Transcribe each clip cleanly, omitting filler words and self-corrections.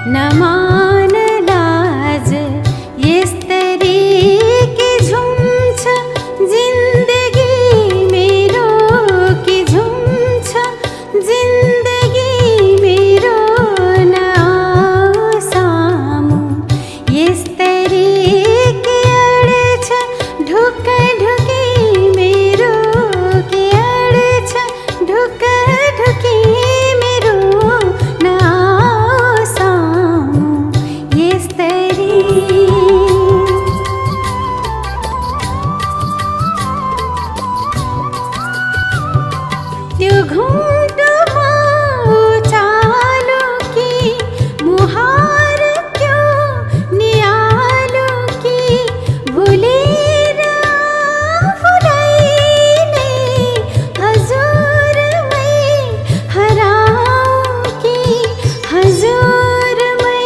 नमान लाज यस्तरी की झुम्छ जिन्दगी मेरो की झुम्छ जिन्दगी मेरो न सामु यस्तरी की अड्छ ढुक ढुकी मेरो की अड्छ ढुक ढुकी मेरो न सामु यस्तरी त्यो घुम्टोमा उचालो कि मुहार क्यों नियालो कि भुलेर आफूलाई नै हजुरमै हराऊँ कि हजुरमै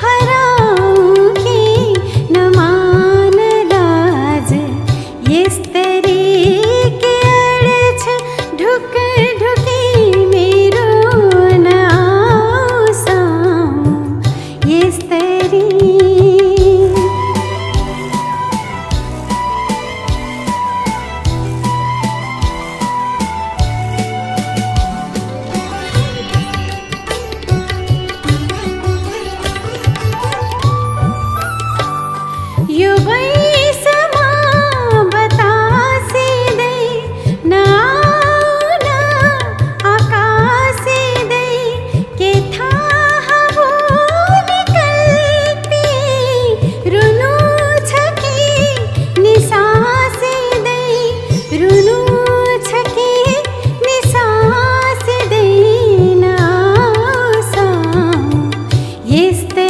हराऊँ कि नमान लाज यस्तरी के अड्छ ढुक ढुकी मेरो न सामु यस्तरी यो वैसमा बतासिँदै नआउन आकासिँदै के थाहा भोलि कल्पी रुनु छ कि निसासिँदै रुनु छ कि निसासिँदै न सामु यस्तरी